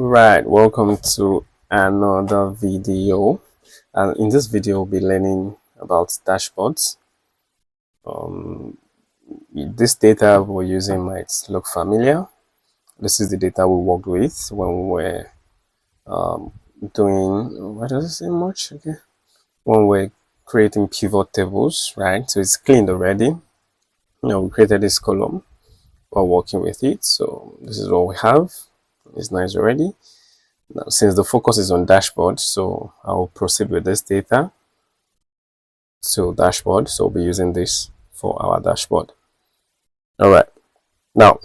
Right, welcome to another video. And in this video, we'll be learning about dashboards. This data we're using might look familiar. This is the data we worked with when we were doing, what does it say much? Okay. When we're creating pivot tables, right? So it's cleaned already. We created this column while working with it. So this is what we have. It's nice already. Now, since the focus is on dashboard, so I'll proceed with this data. So dashboard, so we'll be using this for our dashboard. All right. Now,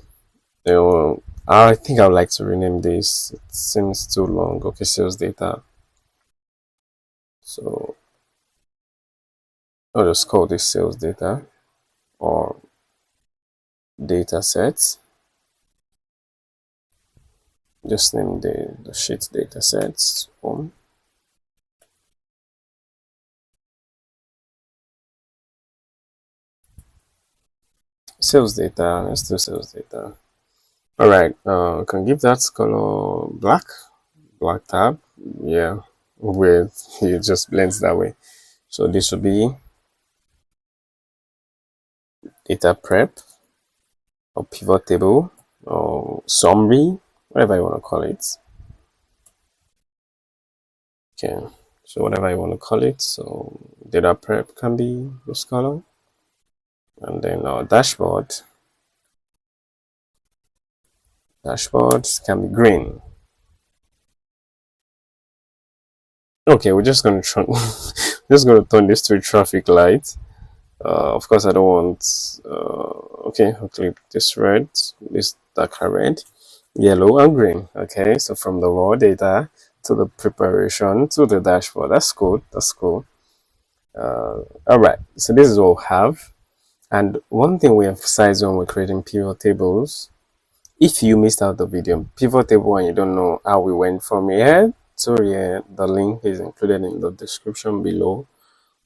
I think I would like to rename this. It seems too long. Okay, sales data. So I'll just call this sales data or data sets. Just name the sheet data sets. Sales data. Let's do sales data. All right. Can give that color black tab. Yeah, with it just blends that way. So this will be data prep or pivot table or summary, whatever you want to call it. Okay, so whatever you want to call it. So data prep can be this color, and then our dashboard can be green. Okay, we're just going to turn this to a traffic light. Of course, I don't want. Okay, I'll click this red, this darker red, yellow, and green. Okay, so from the raw data to the preparation to the dashboard. That's cool. That's cool. All right. So this is what we have. And one thing we emphasize when we're creating pivot tables, if you missed out the video pivot table and you don't know how we went from here to here, the link is included in the description below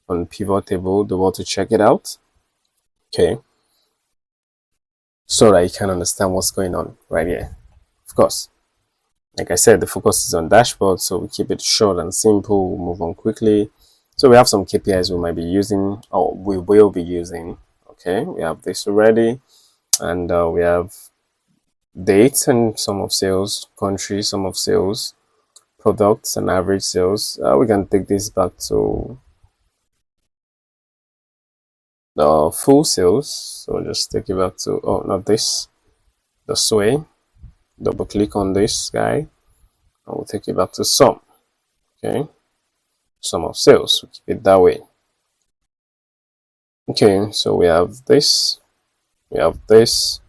on pivot table. The way to check it out. Okay. So that you can understand what's going on right here. Of course, like I said, the focus is on dashboard, so we keep it short and simple. We'll move on quickly. So we have some KPIs we might be using, or we will be using. Okay, we have this already, and we have dates and sum of sales, country, sum of sales, products, and average sales. We can take this back to the full sales. So just take it back to, oh, not this, this way. Double click on this guy, and we'll take it back to sum. Okay, sum of sales. We'll keep it that way. Okay, so we have this, we have this,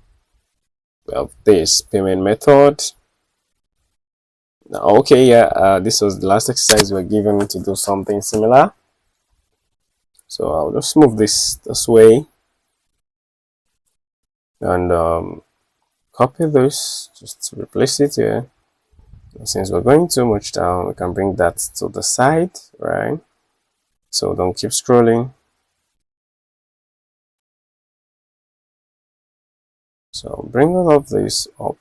we have this payment method. Now, okay, yeah, this was the last exercise we were given to do something similar. So I'll just move this way and copy this just to replace it here. And since we're going too much down, we can bring that to the side, right? So don't keep scrolling. So bring all of this up.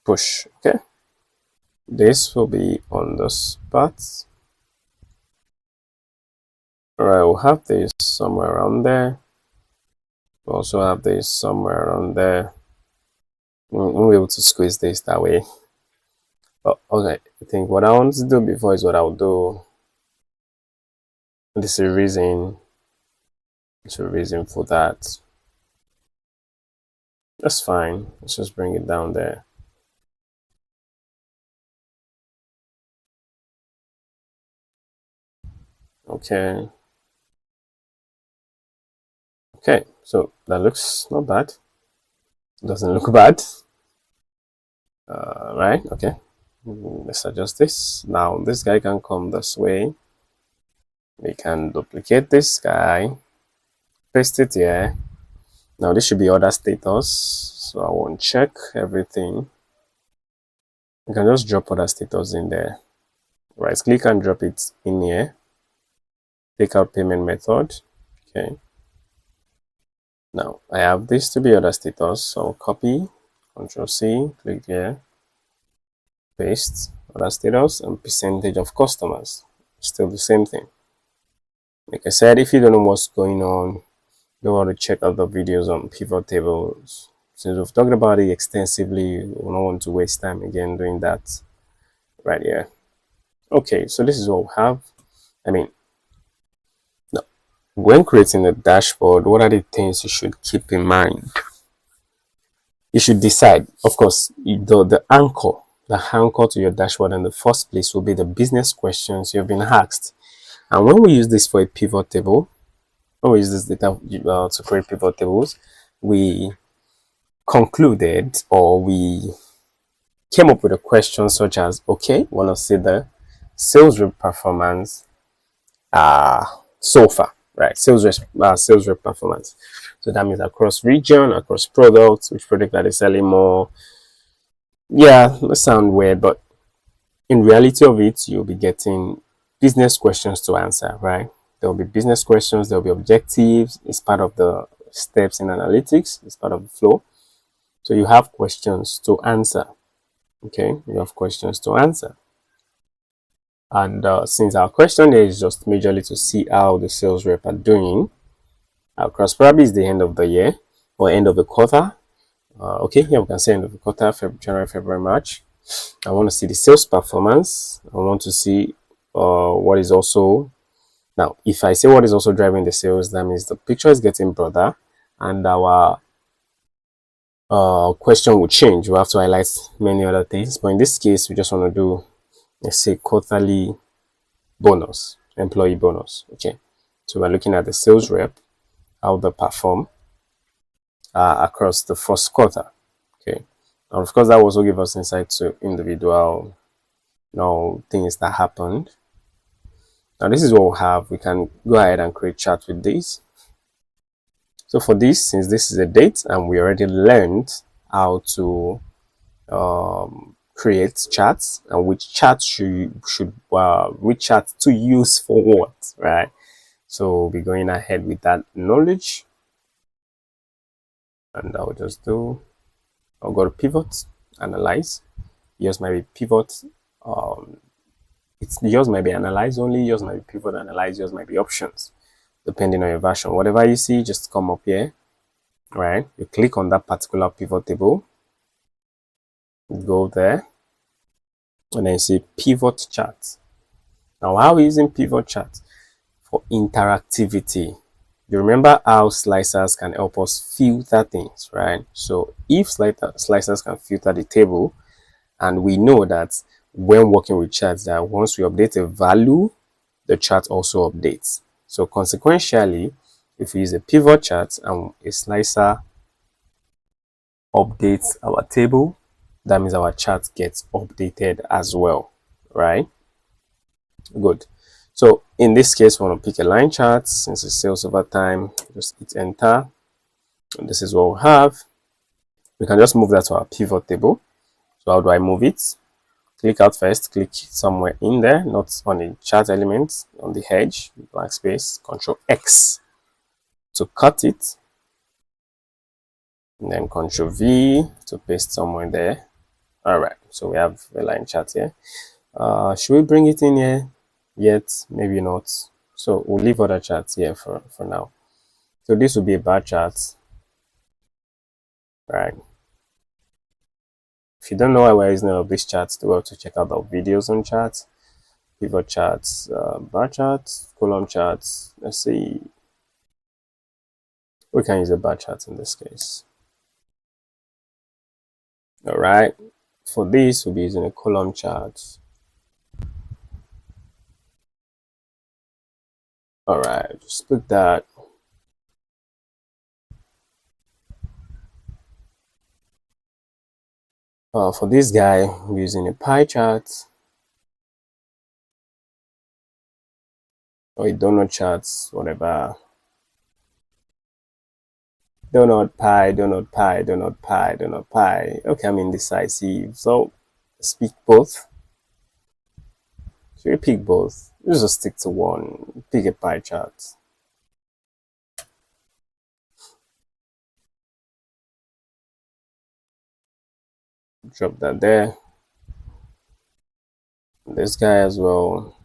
Push, okay? This will be on the spot. Alright, we'll have this somewhere around there. We'll also have this somewhere around there. We'll be able to squeeze this that way. But okay, I think what I want to do before is what I'll do. This is a reason. There's a reason for that. That's fine. Let's just bring it down there. Okay. Okay, so that looks not bad. Doesn't look bad. Right, okay. Let's adjust this. Now this guy can come this way. We can duplicate this guy, paste it here. Now this should be other status. So I won't check everything. You can just drop other status in there. Right click and drop it in here. Take out payment method. Okay. Now I have this to be other status, so copy, Control C, click here, paste other status, and percentage of customers. Still the same thing. Like I said, if you don't know what's going on, you want to check out the videos on pivot tables. Since we've talked about it extensively, we don't want to waste time again doing that right here. Okay, so this is what we have. I mean, now, when creating a dashboard, what are the things you should keep in mind? You should decide, of course, the anchor to your dashboard in the first place will be the business questions you've been asked. And when we use this for a pivot table, when we use this data to create pivot tables, we concluded, or we came up with a question such as, okay, want to see the sales rep performance so far, right? Sales rep performance. So that means across region, across products, which product are they selling more. Yeah, that sound weird, but in reality of it, you'll be getting business questions to answer, right? There will be business questions, there will be objectives. It's part of the steps in analytics, it's part of the flow. So you have questions to answer. Okay, you have questions to answer. And since our question is just majorly to see how the sales rep are doing, across probably is the end of the year or end of the quarter. Okay, here we can say end of the quarter, January, February, March. I want to see the sales performance. I want to see what is also, now if I say what is also driving the sales, that means the picture is getting broader and our question will change. We have to highlight many other things, but in this case we just want to do, let's say, quarterly bonus, employee bonus. Okay, so we're looking at the sales rep, how they perform across the first quarter. Okay, and of course that also give us insight to individual things that happened. Now this is what we have. We can go ahead and create chart with this. So for this, since this is a date and we already learned how to create charts and which charts which charts to use for what, right? So we'll be going ahead with that knowledge, and I'll go to pivot, analyze. Yours might be pivot, yours might be analyze only, yours might be pivot, analyze, yours might be options, depending on your version. Whatever you see, just come up here, right? You click on that particular pivot table, go there, and then see pivot chart. Now, how are we using pivot chart? For interactivity. You remember how slicers can help us filter things, right? So if slicers can filter the table, and we know that when working with charts, that once we update a value, the chart also updates. So consequentially, if we use a pivot chart and a slicer updates our table, that means our chart gets updated as well, right? Good. So in this case, we want to pick a line chart. Since it's sales over time, just hit enter. And this is what we have. We can just move that to our pivot table. So how do I move it? Click out first, click somewhere in there, not on the chart element, on the edge, blank space, Control X to cut it, and then Control V to paste somewhere there. All right, so we have a line chart here. Should we bring it in here? Yet, maybe not. So we'll leave other charts here for now. So this will be a bar chart, right? If you don't know why we're using all of these charts, do have to check out the videos on charts, pivot charts, bar charts, column charts. Let's see. We can use a bar chart in this case. All right. For this, we'll be using a column chart. All right. Just click that. For this guy, we're using a pie chart or a donut charts, whatever. Donut pie, donut pie, donut pie, donut pie. Okay, I'm indecisive. So pick both. Should we pick both? Let's just stick to one. Pick a pie chart. drop that there. This guy as well.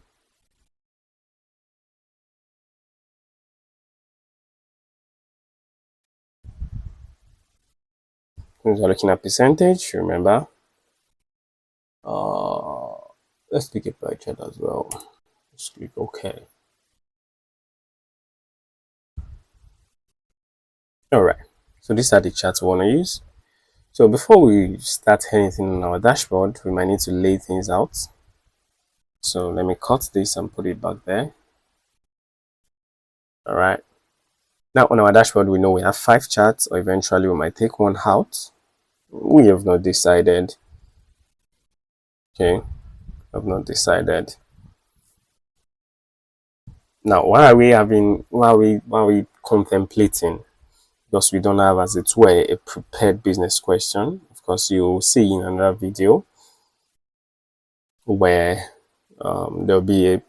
Since we're looking at percentage, remember. Uh, let's pick a pie chart as well. Just click OK. All right. So these are the charts we want to use. So before we start anything on our dashboard, we might need to lay things out. So let me cut this and put it back there. All right. Now on our dashboard, we know we have 5 charts, or eventually we might take one out. We have not decided. Okay, have not decided. Now, why are we contemplating? Because we don't have, as it were, a prepared business question. Of course, you'll see in another video where there'll be a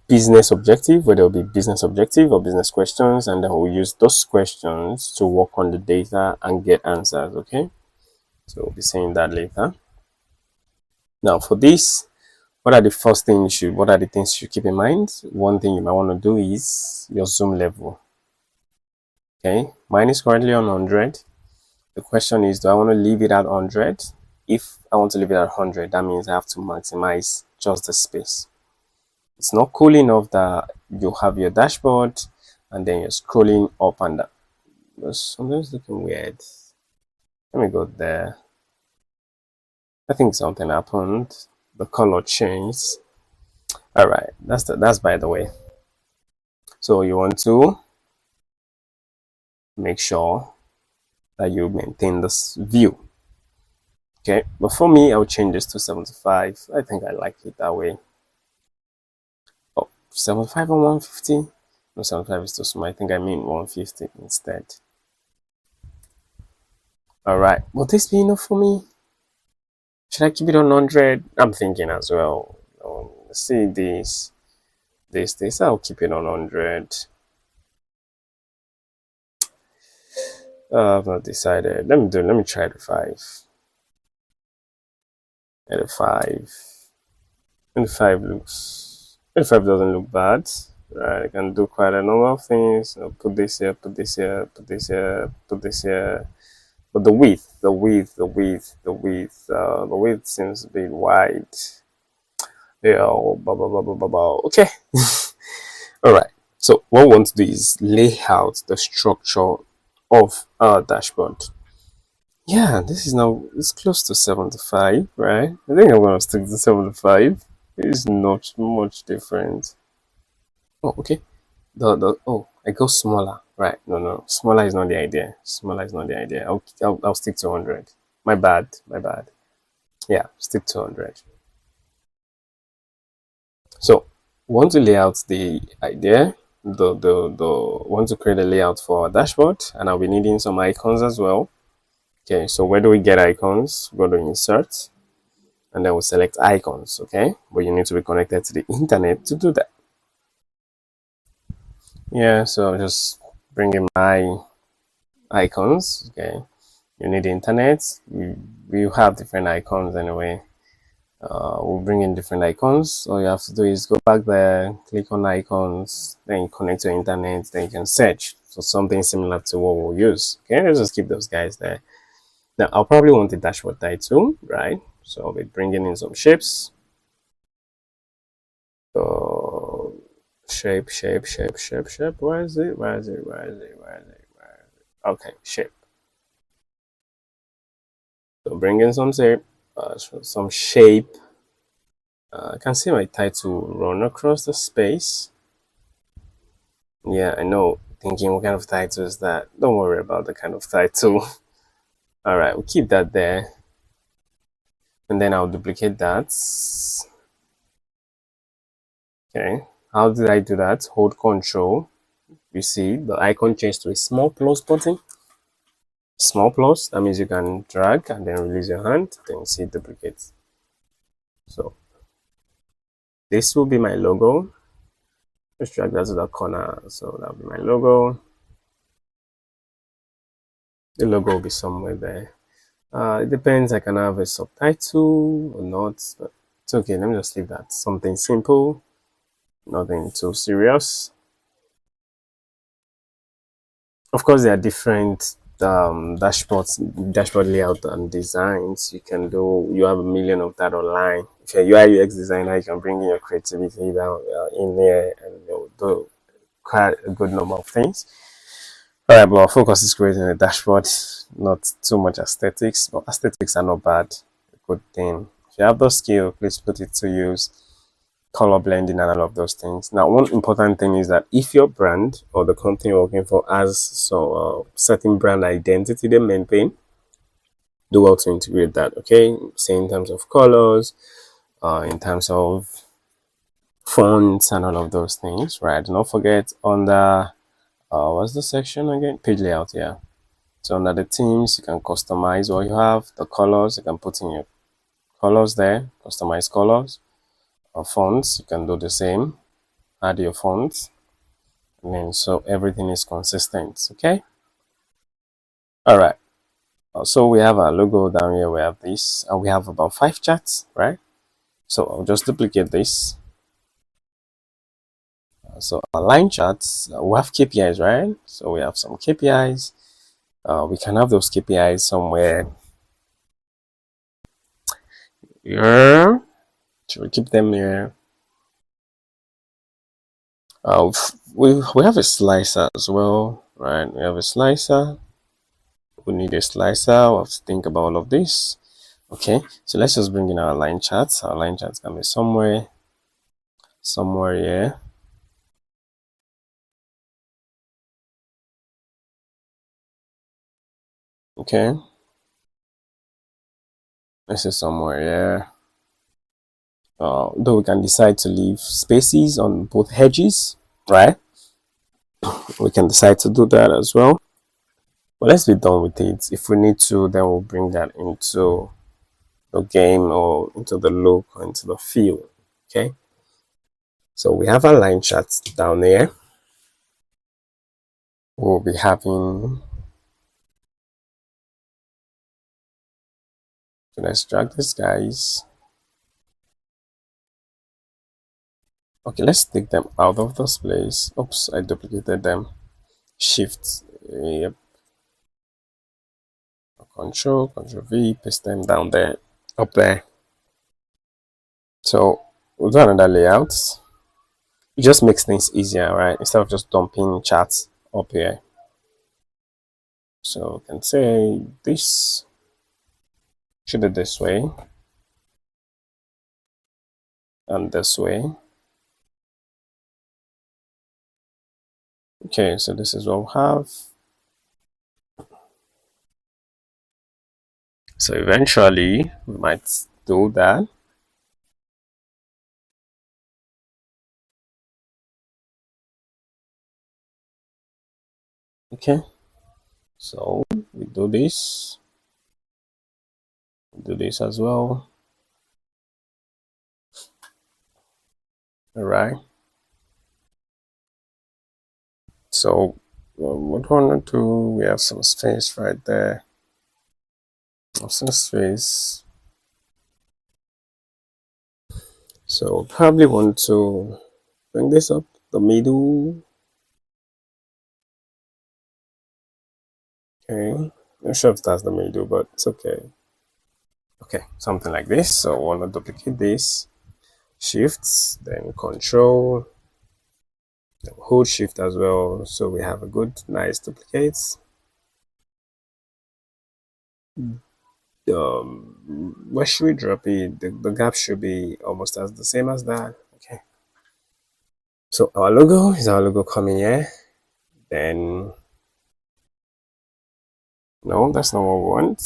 business objective, where there'll be business objective or business questions, and then we'll use those questions to work on the data and get answers. Okay, so we'll be saying that later. Now, for this, what are the things you should keep in mind? One thing you might want to do is your zoom level. Okay, mine is currently on 100. The question is, do I want to leave it at 100? If I want to leave it at 100, that means I have to maximize just the space. It's not cool enough that you have your dashboard and then you're scrolling up and down. Something's looking weird. Let me go there. I think something happened. The color changed. All right, that's by the way. So you want to make sure that you maintain this view. Okay, but for me, I'll change this to 75. I think I like it that way. Oh, 75 or 150? No, 75 is too small. I think I mean 150 instead. All right, will this be enough for me? Should I keep it on 100? I'm thinking as well. See this. I'll keep it on 100. I've not decided. Let me try the 5. And the 5. And the 5 looks. And the 5 doesn't look bad. Right, I can do quite a number of things. I'll put this here, put this here, put this here, put this here. But the width seems a bit wide. Yeah, blah, blah, blah, blah, blah, blah. Okay. All right. So what we want to do is lay out the structure of our dashboard. Yeah, this is now, it's close to 75, right? I think I'm going to stick to 75. It's not much different. Oh, okay. I go smaller. Right. No. Smaller is not the idea. I'll stick to 100. My bad. Yeah, stick to 100. So, want to lay out the idea, want to create a layout for our dashboard, and I'll be needing some icons as well. Okay, so where do we get icons? Go to insert, and then we'll select icons. Okay, but you need to be connected to the internet to do that. Yeah, so I'll just bring in my icons. Okay, you need the internet. We have different icons anyway. We'll bring in different icons. All you have to do is go back there, click on icons, then you connect to internet, then you can search for something similar to what we'll use. Okay, let's just keep those guys there. Now, I'll probably want the dashboard title, right? So I'll be bringing in some shapes. So shape. Where is it? Okay, shape. So bring in some shape. I can see my title run across the space. Yeah, I know. Thinking what kind of title is that? Don't worry about the kind of title. All right, we'll keep that there. And then I'll duplicate that. Okay, how did I do that? Hold Control. You see the icon changed to a small plus button. Small plus, that means you can drag and then release your hand, then you see duplicate. So this will be my logo. Let's drag that to the corner. So that'll be my logo. The logo will be somewhere there. It depends. I can have a subtitle or not, but it's okay. Let me just leave that. Something simple, nothing too serious. Of course, there are different dashboard layout and designs. You have a million of that online. If you're a UI UX designer, you can bring in your creativity down in there and you'll do quite a good number of things. All right, but our focus is creating a dashboard, not too much aesthetics, but aesthetics are not bad. A good thing. If you have those skills, please put it to use. Color blending and all of those things. Now, one important thing is that if your brand or the company you're working for has certain brand identity they maintain, do well to integrate that. Okay, say in terms of colors, in terms of fonts and all of those things. Right. Do not forget under what's the section again? Page layout. Yeah. So under the themes, you can customize what you have. The colors, you can put in your colors there. Customize colors. Fonts, you can do the same. Add your fonts. And then so everything is consistent. Okay. All right. So we have our logo down here. We have this, and we have about 5 charts, right? So I'll just duplicate this. So our line charts, we have KPIs, right? So we have some KPIs. We can have those KPIs somewhere. Yeah. Should we keep them here? We have a slicer as well, right? We have a slicer. We need a slicer. We'll have to think about all of this. Okay, so let's just bring in our line charts. Our line charts can be somewhere here. Okay, this is somewhere here. Though we can decide to leave spaces on both edges, right? We can decide to do that as well. But let's be done with it. If we need to, then we'll bring that into the game or into the look or into the feel. Okay. So we have our line charts down there. We'll be having. So let's drag this, guys. Okay, let's take them out of this place. Oops, I duplicated them. Shift, yep. Control V, paste them down there, up there. So we'll do another layout. It just makes things easier, right? Instead of just dumping charts up here. So we can say this should be this way and this way. Okay, so this is what we have. So eventually we might do that. Okay, so we do this as well. All right. So what we want to do, we have some space right there. Some space. So probably want to bring this up the middle. Okay. Not sure if that's the middle, but it's okay. Okay, something like this. So I want to duplicate this. Shifts, then control, then hold shift as well. So we have a good, nice duplicate. Where should we drop it? The gap should be almost as the same as that. Okay. So our logo is our logo coming here. Then no, that's not what we want.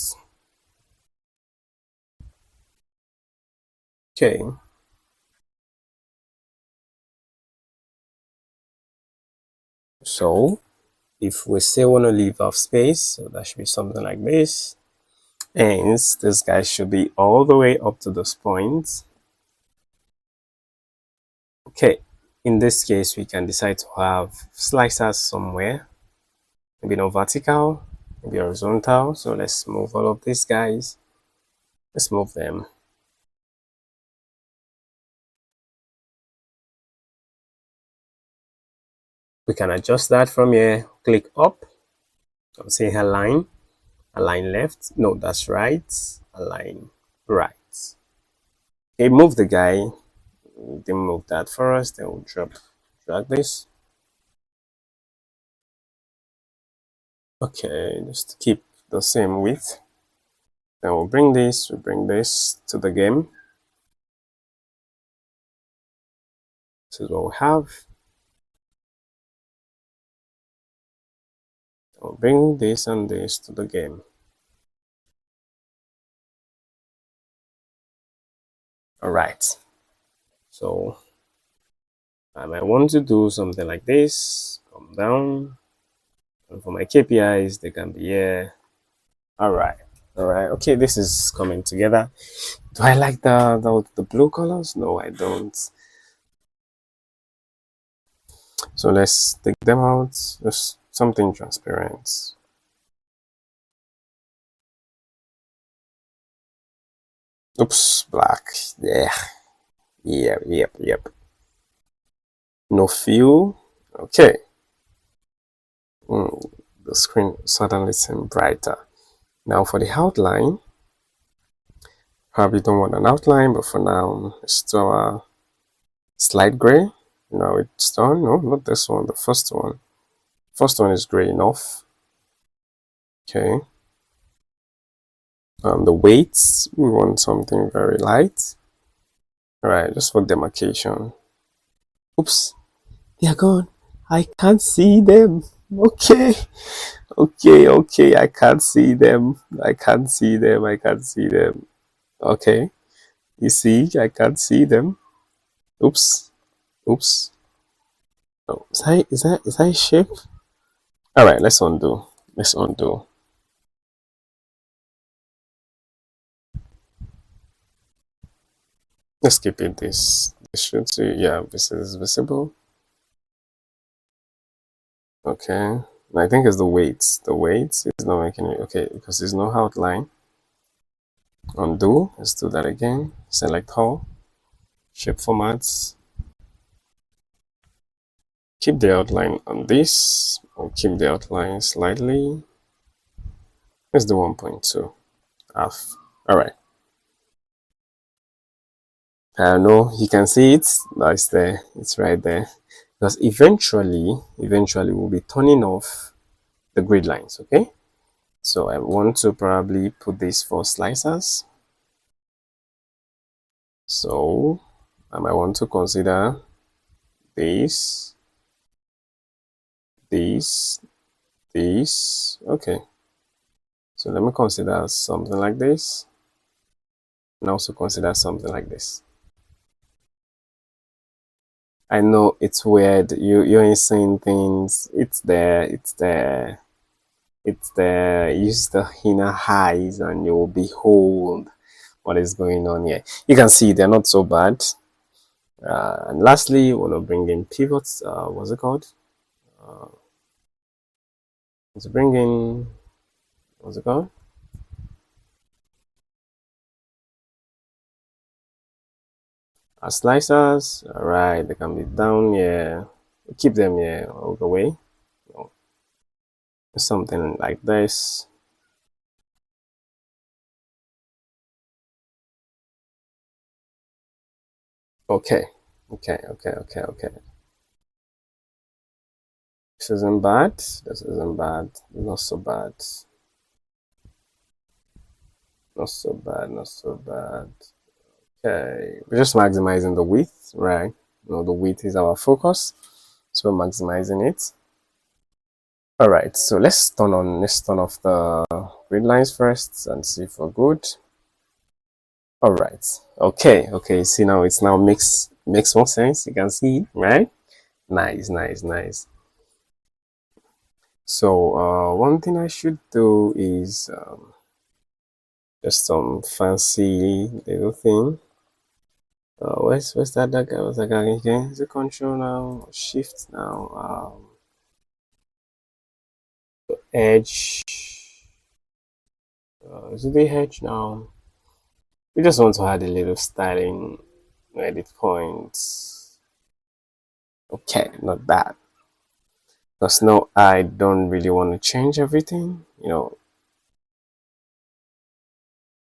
Okay. So if we still want to leave off space, so that should be something like this. And this guy should be all the way up to this point. Okay, in this case, we can decide to have slicers somewhere, maybe not vertical, maybe horizontal. So let's move all of these guys. Let's move them. We can adjust that from here. Click up. I'll say align. Align left. No, that's right. Align right. Okay, move the guy. Then move that for us. Then we'll drag this. Okay, just keep the same width. Then we'll bring this to the game. This is what we have. We'll bring this and this to the game. All right. So I might want to do something like this. Come down. And for my KPIs, they can be here. All right. All right. Okay, this is coming together. Do I like the blue colors? No, I don't. So let's take them out. Just something transparent. Oops, black. Yeah. Yep. No feel. Okay. The screen suddenly seemed brighter. Now for the outline, probably don't want an outline, but for now, it's to our slight gray. Now it's done. No, not this one. The first one. First one is gray enough. Okay. The weights, we want something very light. All right, just for demarcation. Oops, they are gone. I can't see them. Okay. I can't see them. I can't see them. Okay. You see, I can't see them. Oops. Oh, is that a shape? All right, let's undo. Let's keep it this. This should see. Yeah, this is visible. Okay. I think it's the weights. The weights is not making it okay because there's no outline. Undo. Let's do that again. Select all. Shape formats. Keep the outline on this, or keep the outline slightly. Let's do 1.2 half. All right. I know you can see it. No, it's there. It's right there. Because eventually we'll be turning off the grid lines. Okay. So I want to probably put this for slicers. So I might want to consider this. Okay. So let me consider something like this. And also consider something like this. I know it's weird. You ain't saying things. It's there. Use the inner eyes and you will behold what is going on here. You can see they're not so bad. And lastly, we're gonna bring in pivots. What's it called? Let's bring in, what's it called? Slicers. All right, they can be down here. Keep them here all the way. Something like this. Okay. This isn't bad. Not so bad. Okay, we're just maximizing the width, right? The width is our focus, so we're maximizing it. All right, so let's turn off the grid lines first and see if we're good. All right, okay. See, now it's makes more sense. You can see it, right? Nice. So one thing I should do is just some fancy little thing. Where's that guy? What's that guy again? Is it control now? Shift now? Edge. Is it the hedge now? We just want to add a little styling edit points. Okay, not bad. Because now I don't really want to change everything, All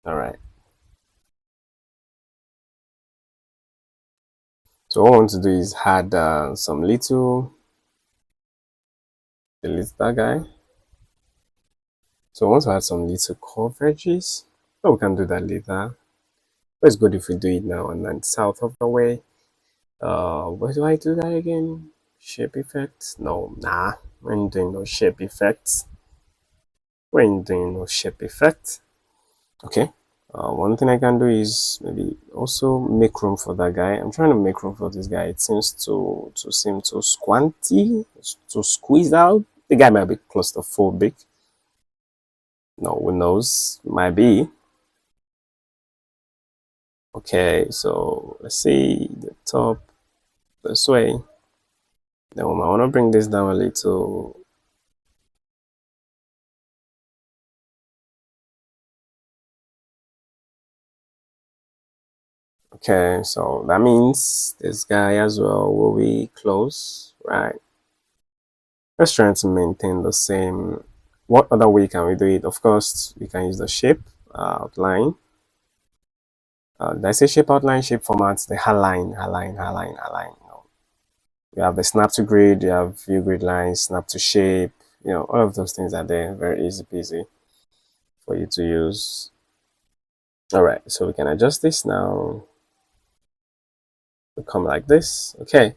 right. So what I want to do is add some little, delete that guy. So I want to add some little coverages. Oh, we can do that later. But it's good if we do it now and then south of the way. Where do I do that again? Shape effects? No, nah. We ain't doing no shape effects. We ain't doing no shape effect. Okay. One thing I can do is maybe also make room for that guy. I'm trying to make room for this guy. It seems to seem too squanty, to squeeze out. The guy might be claustrophobic. No, who knows? Might be. Okay, so let's see the top this way. Then I want to bring this down a little. Okay, so that means this guy as well will be close, right? Let's try to maintain the same. What other way can we do it? Of course, we can use the shape outline. Did I say shape outline, shape formats, the align. You have the snap to grid, you have view grid lines, snap to shape, all of those things are there, very easy peasy for you to use. All right, so we can adjust this now. Will come like this. Okay,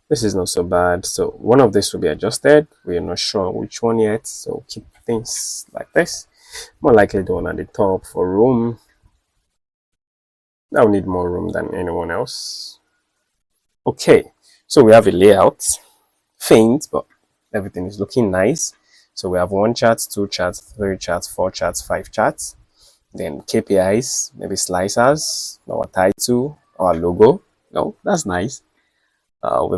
this is not so bad. So one of this will be adjusted. We are not sure which one yet, so keep things like this. More likely the one at the top for room. I'll need more room than anyone else. Okay, so we have a layout. Faint, but everything is looking nice. So we have one chart, two charts, three charts, four charts, five charts. Then KPIs, maybe slicers, our title, our logo. No, that's nice. We've